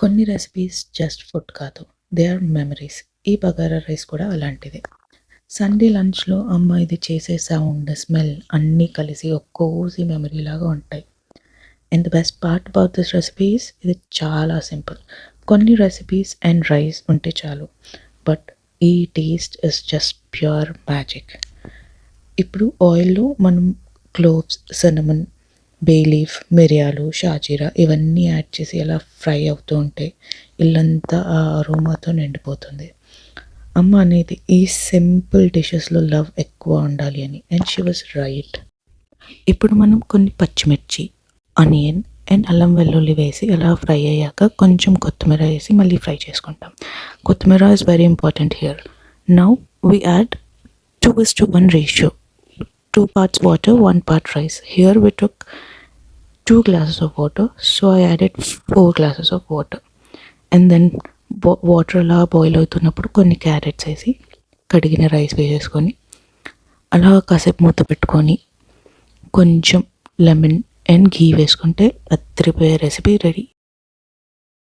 కొన్ని recipes just food కాదు, they are memories. ఈ బగారా రైస్ కూడా అలాంటిదే. సండే లంచ్లో అమ్మ ఇది చేసే సౌండ్, స్మెల్ అన్నీ కలిసి ఒక కోజీ మెమరీ లాగా ఉంటాయి. And the best part about this recipes, ఇది చాలా సింపుల్. కొన్ని రెసిపీస్ అండ్ రైస్ ఉంటే చాలు, బట్ ఈ taste is just pure magic. ఇప్పుడు ఆయిల్లో మనం క్లోవ్స్, సిన్నమన్, బే లీఫ్, మిరియాలు, షాజీరా ఇవన్నీ యాడ్ చేసి అలా ఫ్రై అవుతూ ఉంటే ఇల్లంతా ఆ అరోమాతో నిండిపోతుంది. అమ్మ అనేది ఈ సింపుల్ డిషెస్లో లవ్ ఎక్కువ ఉండాలి అని, అండ్ షీ వాజ్ రైట్. ఇప్పుడు మనం కొన్ని పచ్చిమిర్చి, ఆనియన్ అండ్ అల్లం వెల్లుల్లి వేసి అలా ఫ్రై అయ్యాక కొంచెం కొత్తిమీర వేసి మళ్ళీ ఫ్రై చేసుకుంటాం. కొత్తిమీర is very important here. Now we add 2:1 ratio. 2 parts water, 1 part rice. Here we took 2 glasses of water, so I added 4 glasses of water. And then water అలా బాయిల్ అవుతున్నప్పుడు కొన్ని క్యారెట్స్ వేసి కడిగిన రైస్ వేసేసుకొని అలా కాసేపు మూత పెట్టుకొని కొంచెం లెమన్ అండ్ ఘీ వేసుకుంటే అద్దరిపోయే రెసిపీ రెడీ.